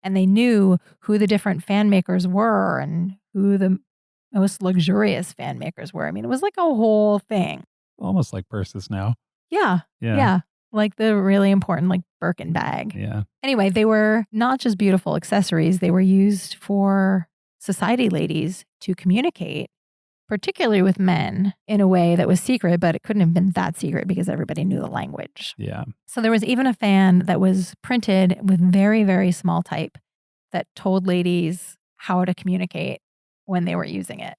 And they knew who the different fan makers were and who the most luxurious fan makers were. I mean, it was like a whole thing. Almost like purses now. Yeah. Yeah. Like the really important like Birkin bag. Yeah. Anyway, they were not just beautiful accessories. They were used for society ladies to communicate, particularly with men, in a way that was secret, but it couldn't have been that secret because everybody knew the language. Yeah. So there was even a fan that was printed with very, very small type that told ladies how to communicate when they were using it.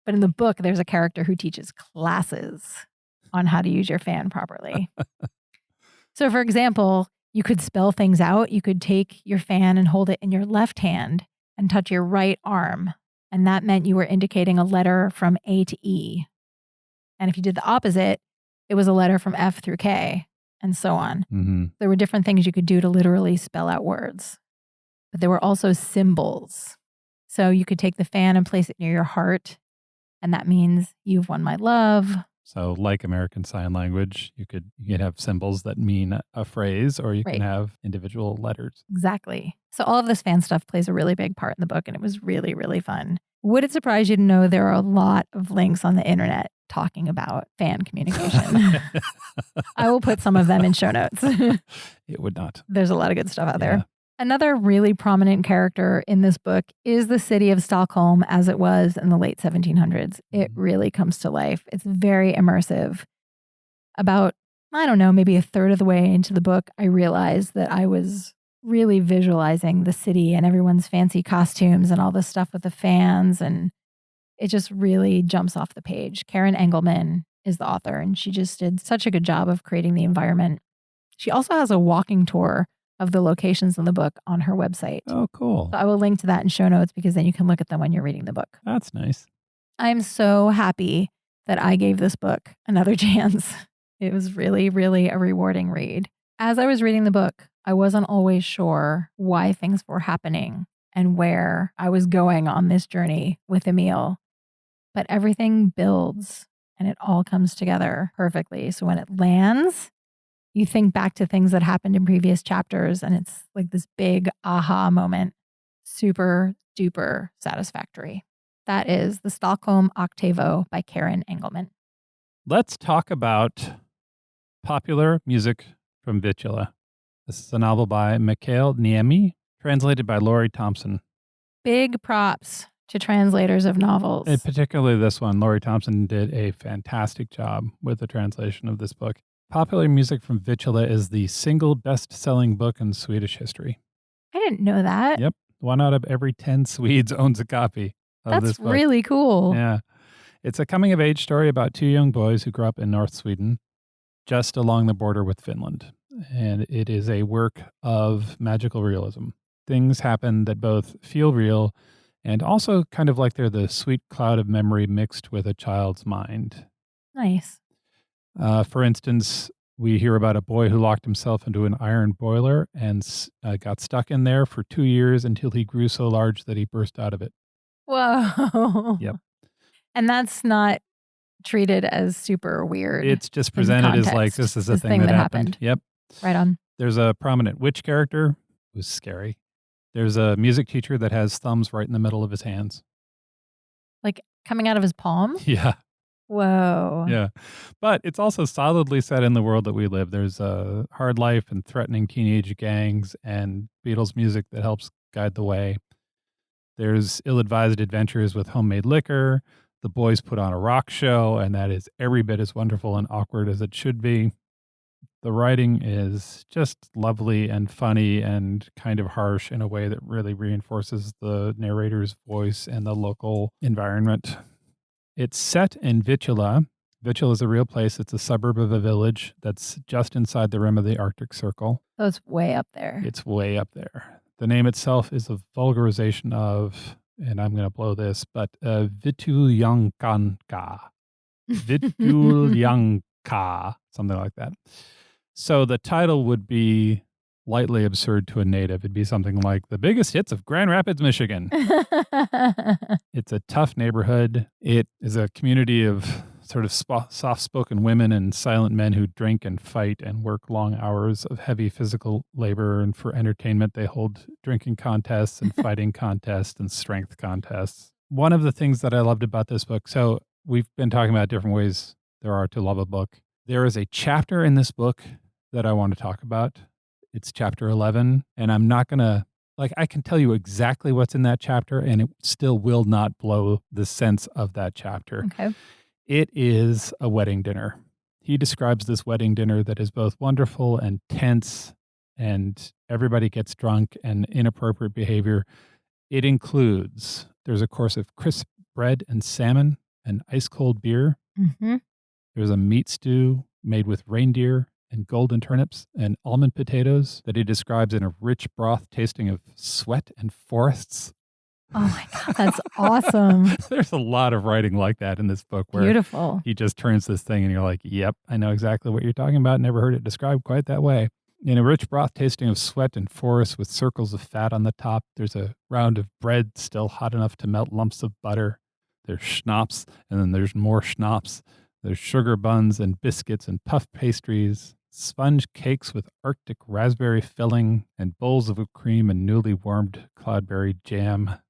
But in the book, there's a character who teaches classes on how to use your fan properly. So for example, You could spell things out. You could take your fan and hold it in your left hand and touch your right arm. And that meant you were indicating a letter from A to E. And if you did the opposite, it was a letter from F through K, and so on. Mm-hmm. There were different things you could do to literally spell out words. But there were also symbols. So you could take the fan and place it near your heart, and that means you've won my love. So like American Sign Language, you could have symbols that mean a phrase, or you Right. can have individual letters. Exactly. So all of this fan stuff plays a really big part in the book, and it was really, really fun. Would it surprise you to know there are a lot of links on the internet talking about fan communication? I will put some of them in show notes. It would not. There's a lot of good stuff out Yeah. there. Another really prominent character in this book is the city of Stockholm as it was in the late 1700s. It really comes to life. It's very immersive. About, I don't know, maybe a third of the way into the book, I realized that I was really visualizing the city and everyone's fancy costumes and all this stuff with the fans. And it just really jumps off the page. Karen Engelman is the author, and she just did such a good job of creating the environment. She also has a walking tour of the locations in the book on her website. Oh, cool. So I will link to that in show notes because then you can look at them when you're reading the book. That's nice. I'm so happy that I gave this book another chance. It was really, really a rewarding read. As I was reading the book, I wasn't always sure why things were happening and where I was going on this journey with Emil. But everything builds and it all comes together perfectly. So when it lands, you think back to things that happened in previous chapters, and it's like this big aha moment. Super duper satisfactory. That is The Stockholm Octavo by Karen Engelman. Let's talk about popular music from Vittula. This is a novel by Mikael Niemi, translated by Laurie Thompson. Big props to translators of novels. And particularly this one. Laurie Thompson did a fantastic job with the translation of this book. Popular music from Vittula is the single best-selling book in Swedish history. I didn't know that. Yep. 1 out of every 10 Swedes owns a copy of this That's book. really cool. Yeah. It's a coming-of-age story about 2 young boys who grew up in North Sweden, just along the border with Finland. And it is a work of magical realism. Things happen that both feel real and also kind of like they're the sweet cloud of memory mixed with a child's mind. Nice. For instance, we hear about a boy who locked himself into an iron boiler and got stuck in there for 2 years until he grew so large that he burst out of it. Whoa. Yep. And that's not treated as super weird. It's just presented as like, context. this is a This thing that happened. Yep. Right on. There's a prominent witch character who's scary. There's a music teacher that has thumbs right in the middle of his hands. Like coming out of his palm? Yeah. Whoa. Yeah. But it's also solidly set in the world that we live. There's a hard life and threatening teenage gangs and Beatles music that helps guide the way. There's ill-advised adventures with homemade liquor. The boys put on a rock show, and that is every bit as wonderful and awkward as it should be. The writing is just lovely and funny and kind of harsh in a way that really reinforces the narrator's voice and the local environment. It's set in Vittula. Vittula is a real place. It's a suburb of a village that's just inside the rim of the Arctic Circle. So it's way up there. It's way up there. The name itself is a vulgarization of, and I'm going to blow this, but Vituljankanka. Vituljanka, something like that. So the title would be lightly absurd to a native. It'd be something like The Biggest Hits of Grand Rapids, Michigan. It's a tough neighborhood. It is a community of sort of soft-spoken women and silent men who drink and fight and work long hours of heavy physical labor. And for entertainment, they hold drinking contests and fighting contests and strength contests. One of the things that I loved about this book, so we've been talking about different ways there are to love a book. There is a chapter in this book that I want to talk about. It's chapter 11, and I'm not going to, I can tell you exactly what's in that chapter, and it still will not blow the sense of that chapter. Okay. It is a wedding dinner. He describes this wedding dinner that is both wonderful and tense, and everybody gets drunk and inappropriate behavior. It includes, there's a course of crisp bread and salmon and ice-cold beer. Mm-hmm. There's a meat stew made with reindeer and golden turnips and almond potatoes that he describes in a rich broth tasting of sweat and forests. Oh my God, that's awesome. There's a lot of writing like that in this book where Beautiful. he just turns this thing and you're like, yep, I know exactly what you're talking about. Never heard it described quite that way. In a rich broth tasting of sweat and forests with circles of fat on the top, there's a round of bread still hot enough to melt lumps of butter. There's schnapps, and then there's more schnapps. There's sugar buns and biscuits and puff pastries, sponge cakes with Arctic raspberry filling, and bowls of whipped cream and newly warmed cloudberry jam.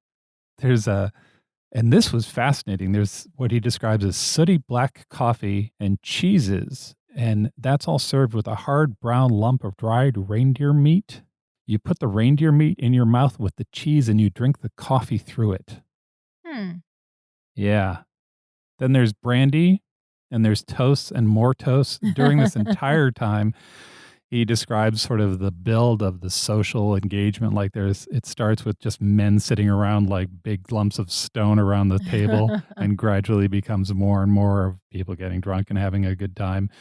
And this was fascinating. There's what he describes as sooty black coffee and cheeses. And that's all served with a hard brown lump of dried reindeer meat. You put the reindeer meat in your mouth with the cheese and you drink the coffee through it. Yeah. Then there's brandy and there's toasts and more toasts. During this entire time, he describes sort of the build of the social engagement. Like it starts with just men sitting around like big lumps of stone around the table and gradually becomes more and more of people getting drunk and having a good time.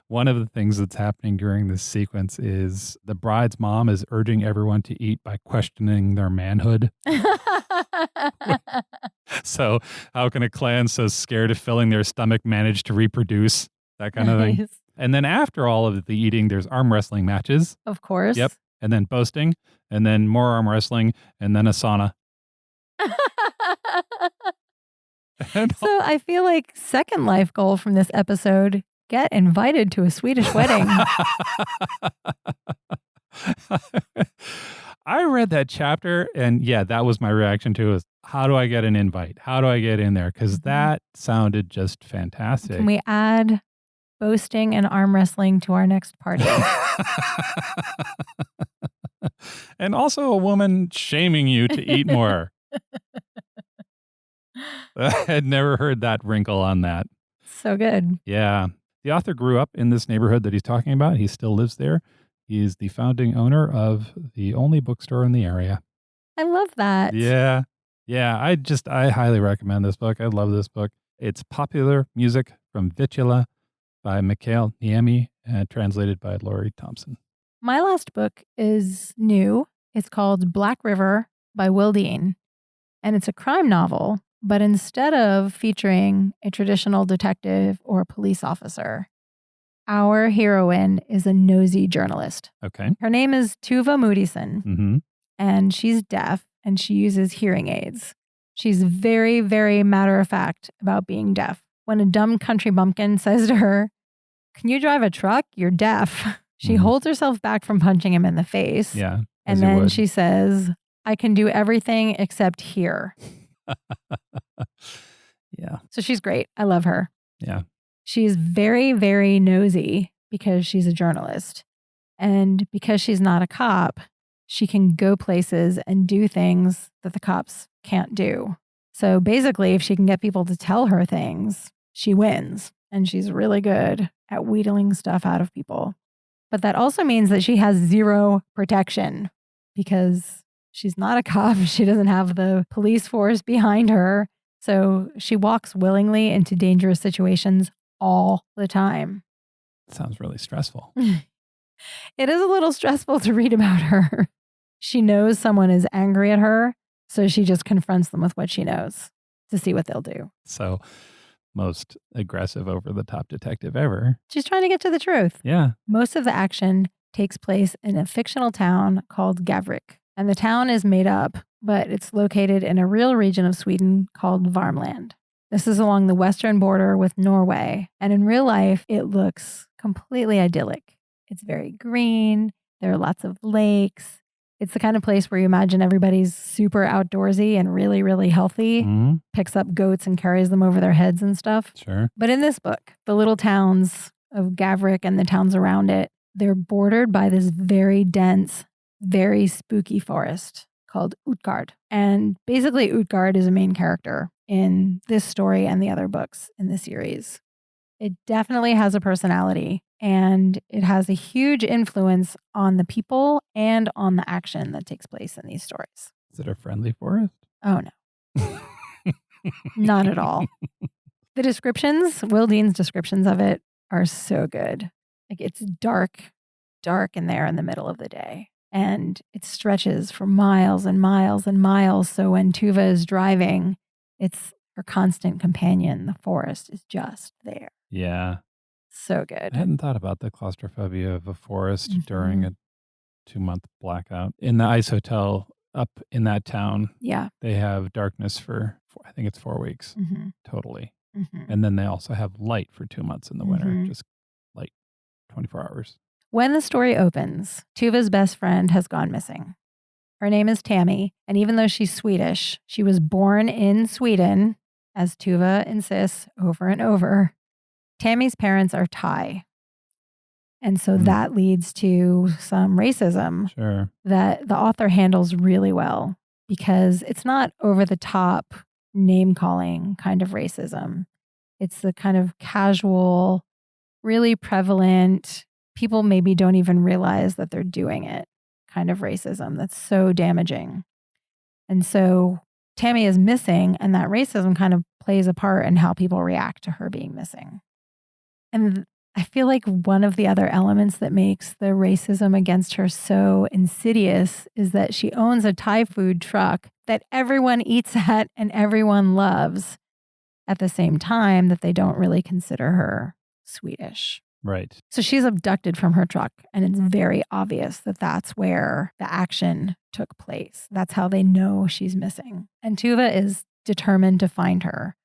One of the things that's happening during this sequence is the bride's mom is urging everyone to eat by questioning their manhood. So how can a clan so scared of filling their stomach manage to reproduce? That kind of thing. And then after all of the eating, there's arm wrestling matches. Of course. Yep. And then boasting, and then more arm wrestling, and then a sauna. So I feel like second life goal from this episode, get invited to a Swedish wedding. I read that chapter, and yeah, that was my reaction to it. Was, how do I get an invite? How do I get in there? Because that sounded just fantastic. Can we add boasting and arm wrestling to our next party? And also a woman shaming you to eat more. I had never heard that wrinkle on that. So good. Yeah. The author grew up in this neighborhood that he's talking about. He still lives there. He's the founding owner of the only bookstore in the area. I love that. Yeah. Yeah. I highly recommend this book. I love this book. It's Popular Music from Vittula by Mikhail Niemi and translated by Laurie Thompson. My last book is new. It's called Black River by Will Dean. And it's a crime novel, but instead of featuring a traditional detective or police officer, our heroine is a nosy journalist. Okay. Her name is Tuva Moodysson, Mm-hmm. and she's deaf and she uses hearing aids. She's very, very matter of fact about being deaf. When a dumb country bumpkin says to her, "Can you drive a truck? You're deaf." She holds herself back from punching him in the face. Yeah. And then she says, "I can do everything except hear." Yeah. So she's great. I love her. Yeah. She's very, very nosy because she's a journalist. And because she's not a cop, she can go places and do things that the cops can't do. So basically, if she can get people to tell her things, she wins. And she's really good at wheedling stuff out of people. But that also means that she has zero protection because she's not a cop. She doesn't have the police force behind her. So she walks willingly into dangerous situations all the time. Sounds really stressful. It is a little stressful to read about her. She knows someone is angry at her, so she just confronts them with what she knows to see what they'll do. So, most aggressive, over-the-top detective ever. She's trying to get to the truth. Yeah. Most of the action takes place in a fictional town called Gavrik. And the town is made up, but it's located in a real region of Sweden called Värmland. This is along the western border with Norway. And in real life, it looks completely idyllic. It's very green. There are lots of lakes. It's the kind of place where you imagine everybody's super outdoorsy and really, really healthy, picks up goats and carries them over their heads and stuff. Sure. But in this book, the little towns of Gavrik and the towns around it, they're bordered by this very dense, very spooky forest called Utgard. And basically, Utgard is a main character in this story and the other books in the series. It definitely has a personality, and it has a huge influence on the people and on the action that takes place in these stories. Is it a friendly forest? Oh, no. Not at all. The descriptions, Will Dean's descriptions of it, are so good. Like it's dark, dark in there in the middle of the day. And it stretches for miles and miles and miles. So when Tuva is driving, it's her constant companion. The forest is just there. Yeah. So I good. hadn't thought about the claustrophobia of a forest during a 2-month blackout. In the ice hotel up in that town, Yeah. they have darkness for, I think it's 4 weeks, totally. And then they also have light for 2 months in the winter, just light 24 hours. When the story opens, Tuva's best friend has gone missing. Her name is Tammy, and even though she's Swedish, she was born in Sweden, as Tuva insists over and over. Tammy's parents are Thai. And so that leads to some racism that the author handles really well, because it's not over the top name calling kind of racism. It's the kind of casual, really prevalent, people maybe don't even realize that they're doing it kind of racism that's so damaging. And so Tammy is missing, and that racism kind of plays a part in how people react to her being missing. And I feel like one of the other elements that makes the racism against her so insidious is that she owns a Thai food truck that everyone eats at and everyone loves, at the same time that they don't really consider her Swedish. Right. So she's abducted from her truck, and it's very obvious that that's where the action took place. That's how they know she's missing. And Tuva is determined to find her.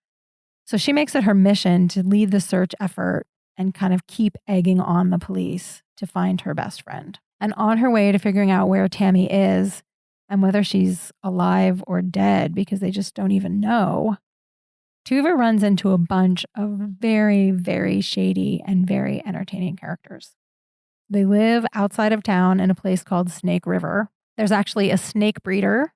So she makes it her mission to lead the search effort and kind of keep egging on the police to find her best friend. And on her way to figuring out where Tammy is and whether she's alive or dead, because they just don't even know, Tuva runs into a bunch of very, very shady and very entertaining characters. They live outside of town in a place called Snake River. There's actually a snake breeder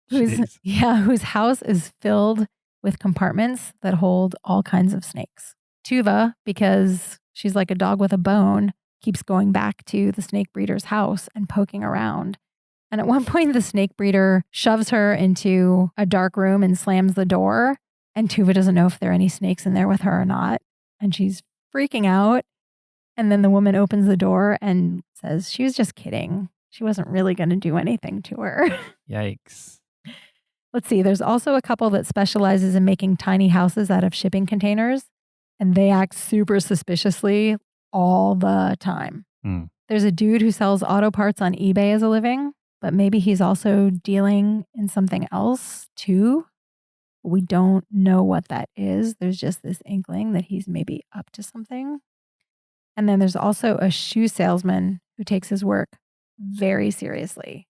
whose house is filled with compartments that hold all kinds of snakes. Tuva, because she's like a dog with a bone, keeps going back to the snake breeder's house and poking around. And at one point, the snake breeder shoves her into a dark room and slams the door. And Tuva doesn't know if there are any snakes in there with her or not. And she's freaking out. And then the woman opens the door and says she was just kidding. She wasn't really going to do anything to her. Yikes. Let's see. There's also a couple that specializes in making tiny houses out of shipping containers. And they act super suspiciously all the time. There's a dude who sells auto parts on eBay as a living, but maybe he's also dealing in something else too. We don't know what that is. There's just this inkling that he's maybe up to something. And then there's also a shoe salesman who takes his work very seriously.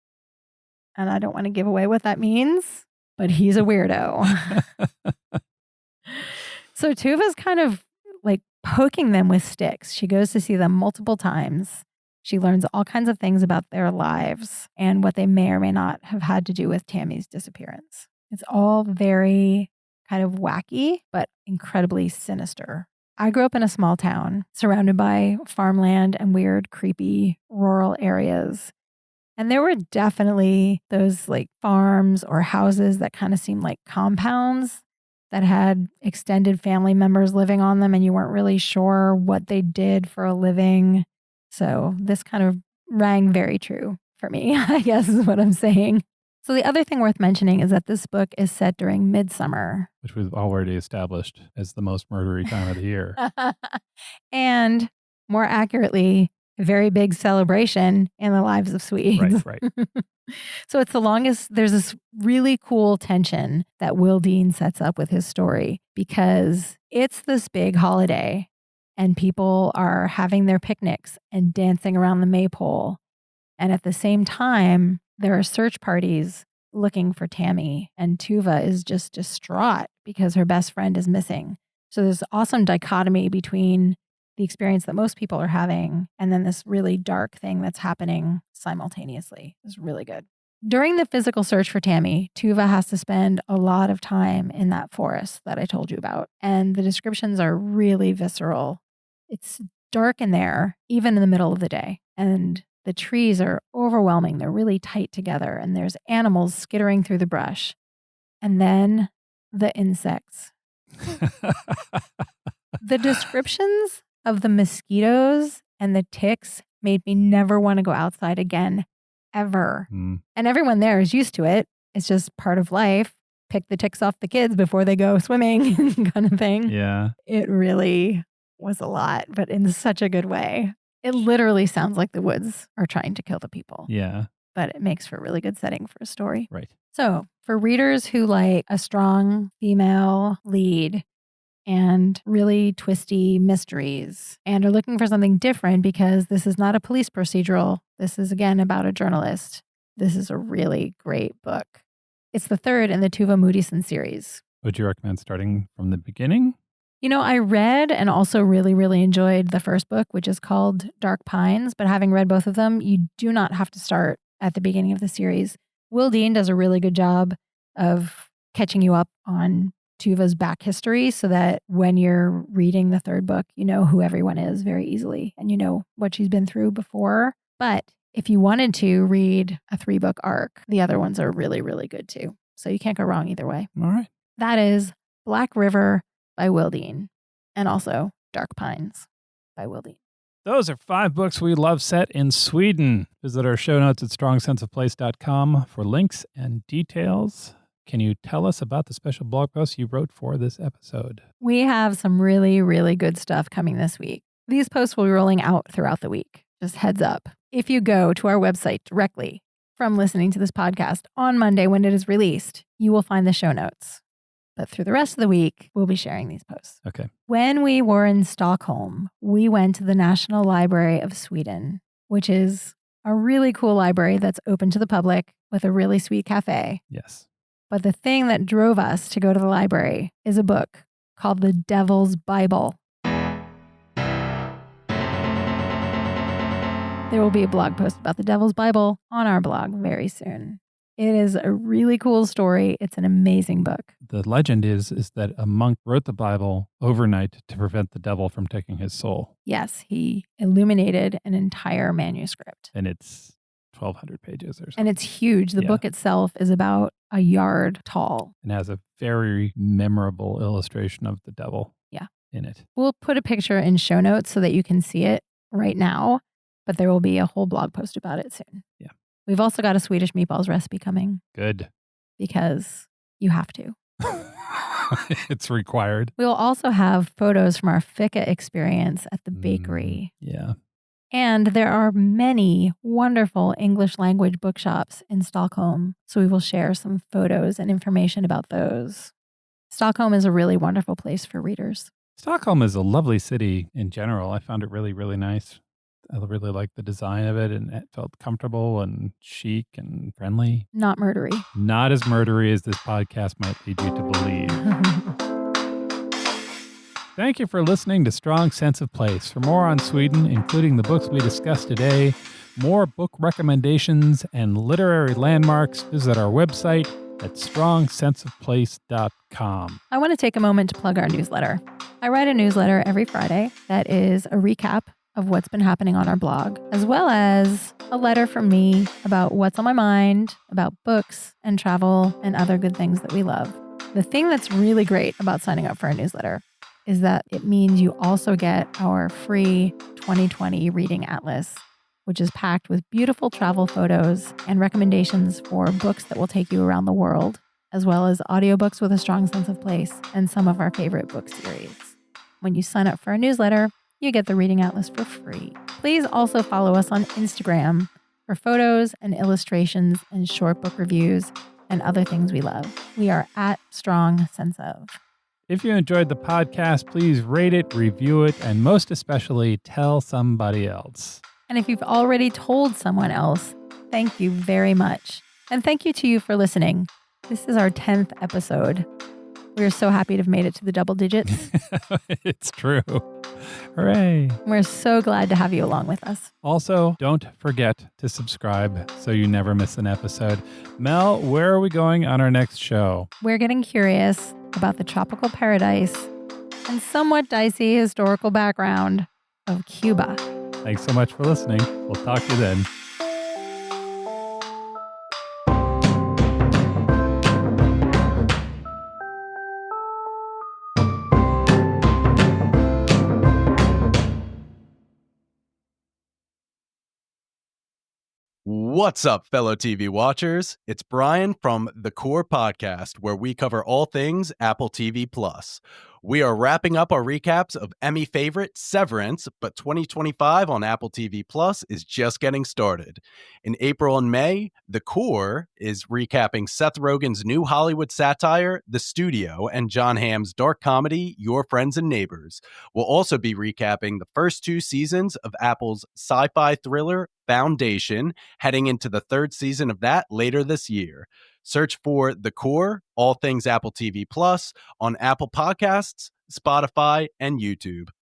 And I don't want to give away what that means, but he's a weirdo. So Tuva's kind of like poking them with sticks. She goes to see them multiple times. She learns all kinds of things about their lives and what they may or may not have had to do with Tammy's disappearance. It's all very kind of wacky, but incredibly sinister. I grew up in a small town surrounded by farmland and weird, creepy rural areas. And there were definitely those like farms or houses that kind of seemed like compounds that had extended family members living on them, and you weren't really sure what they did for a living. So this kind of rang very true for me, I guess is what I'm saying. So the other thing worth mentioning is that this book is set during Midsommar. Which we've already established as the most murdery time of the year. And more accurately, a very big celebration in the lives of Swedes. Right. So it's the longest. There's this really cool tension that Will Dean sets up with his story, because it's this big holiday and people are having their picnics and dancing around the maypole. And at the same time, there are search parties looking for Tammy, and Tuva is just distraught because her best friend is missing. So there's this awesome dichotomy between the experience that most people are having and then this really dark thing that's happening simultaneously. It's really good. During the physical search for Tammy, Tuva has to spend a lot of time in that forest that I told you about. And the descriptions are really visceral. It's dark in there, even in the middle of the day. And the trees are overwhelming. They're really tight together. And there's animals skittering through the brush. And then the insects. The descriptions of the mosquitoes and the ticks made me never want to go outside again, ever. And everyone there is used to it. It's just part of life. Pick the ticks off the kids before they go swimming kind of thing. Yeah. It really was a lot, but in such a good way. It literally sounds like the woods are trying to kill the people. Yeah. But it makes for a really good setting for a story. Right. So for readers who like a strong female lead and really twisty mysteries and are looking for something different because this is not a police procedural. This is, again, about a journalist. This is a really great book. It's the third in the Tuva Moodyson series. Would you recommend starting from the beginning? You know, I read and also really, really enjoyed the first book, which is called Dark Pines. But having read both of them, you do not have to start at the beginning of the series. Will Dean does a really good job of catching you up on Tuva's back history so that when you're reading the third book, you know who everyone is very easily and you know what she's been through before. But if you wanted to read a 3-book arc, the other ones are really, really good too. So you can't go wrong either way. All right. That is Black River by Will Dean and also Dark Pines by Will Dean. Those are 5 books we love set in Sweden. Visit our show notes at strongsenseofplace.com for links and details. Can you tell us about the special blog post you wrote for this episode? We have some really, really good stuff coming this week. These posts will be rolling out throughout the week. Just heads up. If you go to our website directly from listening to this podcast on Monday when it is released, you will find the show notes. But through the rest of the week, we'll be sharing these posts. Okay. When we were in Stockholm, we went to the National Library of Sweden, which is a really cool library that's open to the public with a really sweet cafe. Yes. But the thing that drove us to go to the library is a book called The Devil's Bible. There will be a blog post about The Devil's Bible on our blog very soon. It is a really cool story. It's an amazing book. The legend is that a monk wrote the Bible overnight to prevent the devil from taking his soul. Yes, he illuminated an entire manuscript. And it's 1,200 pages or something. And it's huge. The book itself is about a yard tall. And has a very memorable illustration of the devil in it. We'll put a picture in show notes so that you can see it right now, but there will be a whole blog post about it soon. Yeah. We've also got a Swedish meatballs recipe coming. Good. Because you have to. It's required. We'll also have photos from our fika experience at the bakery. Yeah. And there are many wonderful English language bookshops in Stockholm. So we will share some photos and information about those. Stockholm is a really wonderful place for readers. Stockholm is a lovely city in general. I found it really, really nice. I really liked the design of it, and it felt comfortable and chic and friendly. Not murdery. Not as murdery as this podcast might lead you to believe. Thank you for listening to Strong Sense of Place. For more on Sweden, including the books we discussed today, more book recommendations, and literary landmarks, visit our website at strongsenseofplace.com. I want to take a moment to plug our newsletter. I write a newsletter every Friday that is a recap of what's been happening on our blog, as well as a letter from me about what's on my mind, about books and travel and other good things that we love. The thing that's really great about signing up for our newsletter is that it means you also get our free 2020 reading atlas, which is packed with beautiful travel photos and recommendations for books that will take you around the world, as well as audiobooks with a strong sense of place and some of our favorite book series. When you sign up for our newsletter, you get the reading atlas for free. Please also follow us on Instagram for photos and illustrations and short book reviews and other things we love. We are at Strong Sense of. If you enjoyed the podcast, please rate it, review it, and most especially tell somebody else. And if you've already told someone else, thank you very much. And thank you to you for listening. This is our 10th episode. We're so happy to have made it to the double digits. It's true. Hooray. We're so glad to have you along with us. Also, don't forget to subscribe so you never miss an episode. Mel, where are we going on our next show? We're getting curious about the tropical paradise and somewhat dicey historical background of Cuba. Thanks so much for listening. We'll talk to you then. What's up, fellow TV watchers? It's Brian from The Core Podcast, where we cover all things Apple TV+. We are wrapping up our recaps of Emmy favorite Severance, but 2025 on Apple TV Plus is just getting started. In April and May, The Core is recapping Seth Rogen's new Hollywood satire, The Studio, and Jon Hamm's dark comedy, Your Friends and Neighbors. We'll also be recapping the first 2 seasons of Apple's sci-fi thriller, Foundation, heading into the 3rd season of that later this year. Search for The Core, all things Apple TV Plus, on Apple Podcasts, Spotify, and YouTube.